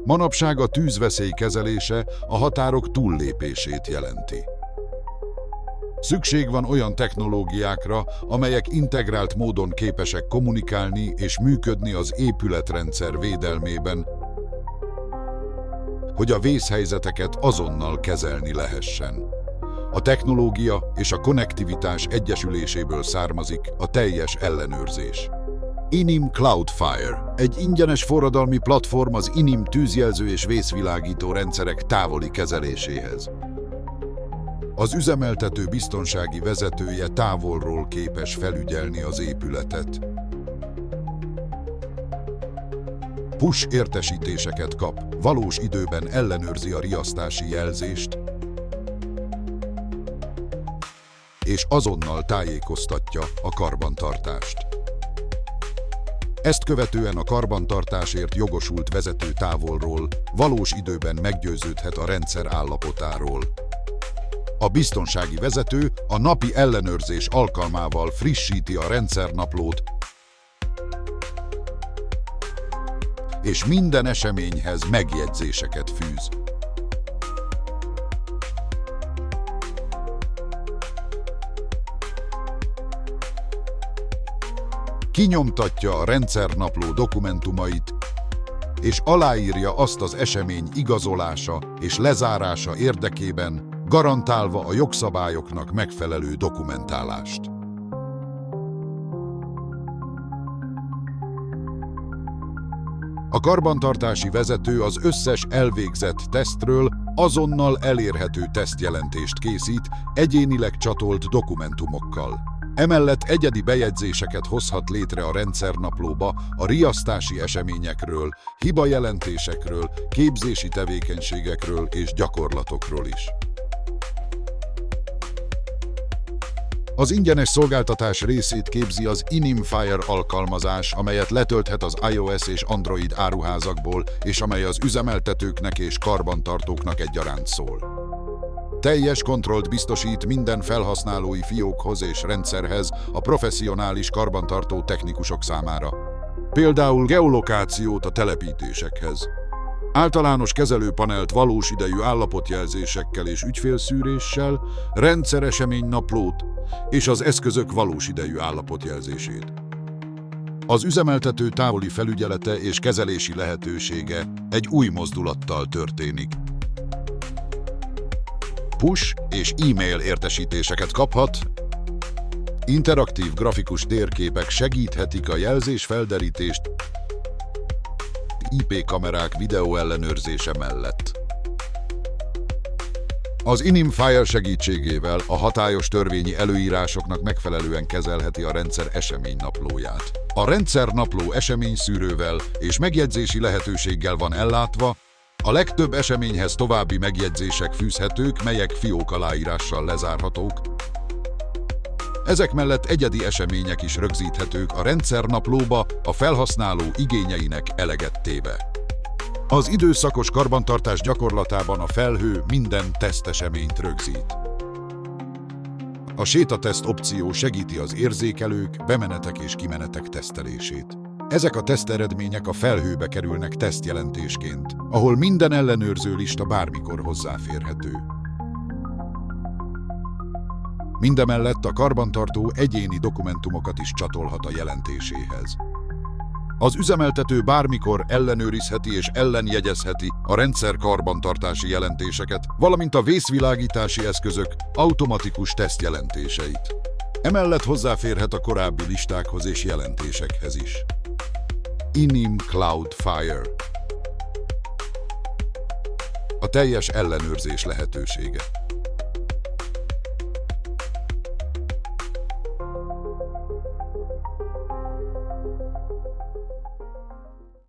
Manapság a tűzveszély kezelése a határok túllépését jelenti. Szükség van olyan technológiákra, amelyek integrált módon képesek kommunikálni és működni az épületrendszer védelmében, hogy a vészhelyzeteket azonnal kezelni lehessen. A technológia és a konnektivitás egyesüléséből származik a teljes ellenőrzés. INIM Cloudfire, egy ingyenes forradalmi platform az INIM tűzjelző és vészvilágító rendszerek távoli kezeléséhez. Az üzemeltető biztonsági vezetője távolról képes felügyelni az épületet. Push értesítéseket kap, valós időben ellenőrzi a riasztási jelzést, és azonnal tájékoztatja a karbantartást. Ezt követően a karbantartásért jogosult vezető távolról valós időben meggyőződhet a rendszer állapotáról. A biztonsági vezető a napi ellenőrzés alkalmával frissíti a rendszernaplót, és minden eseményhez megjegyzéseket fűz. Kinyomtatja a rendszernapló dokumentumait, és aláírja azt az esemény igazolása és lezárása érdekében, garantálva a jogszabályoknak megfelelő dokumentálást. A karbantartási vezető az összes elvégzett tesztről azonnal elérhető tesztjelentést készít egyénileg csatolt dokumentumokkal. Emellett egyedi bejegyzéseket hozhat létre a rendszernaplóba a riasztási eseményekről, hibajelentésekről, képzési tevékenységekről és gyakorlatokról is. Az ingyenes szolgáltatás részét képzi az INIM Fire alkalmazás, amelyet letölthet az iOS és Android áruházakból, és amely az üzemeltetőknek és karbantartóknak egyaránt szól. Teljes kontrollt biztosít minden felhasználói fiókhoz és rendszerhez a professzionális karbantartó technikusok számára. Például geolokációt a telepítésekhez, általános kezelőpanelt valós idejű állapotjelzésekkel és ügyfélszűréssel, rendszereseménynaplót és az eszközök valós idejű állapotjelzését. Az üzemeltető távoli felügyelete és kezelési lehetősége egy új mozdulattal történik. Push és e-mail értesítéseket kaphat, interaktív grafikus térképek segíthetik a jelzésfelderítést IP kamerák videóellenőrzése mellett. Az INIM Fire segítségével a hatályos törvényi előírásoknak megfelelően kezelheti a rendszer eseménynaplóját. A rendszernapló eseményszűrővel és megjegyzési lehetőséggel van ellátva, a legtöbb eseményhez további megjegyzések fűzhetők, melyek fiókaláírással lezárhatók. Ezek mellett egyedi események is rögzíthetők a rendszernaplóba a felhasználó igényeinek eleget téve. Az időszakos karbantartás gyakorlatában a felhő minden teszteseményt rögzít. A sétateszt opció segíti az érzékelők, bemenetek és kimenetek tesztelését. Ezek a teszteredmények a felhőbe kerülnek tesztjelentésként, ahol minden ellenőrző lista bármikor hozzáférhető. Mindemellett a karbantartó egyéni dokumentumokat is csatolhat a jelentéséhez. Az üzemeltető bármikor ellenőrizheti és ellenjegyezheti a rendszer karbantartási jelentéseket, valamint a vészvilágítási eszközök automatikus tesztjelentéseit. Emellett hozzáférhet a korábbi listákhoz és jelentésekhez is. INIM Cloudfire. A teljes ellenőrzés lehetősége.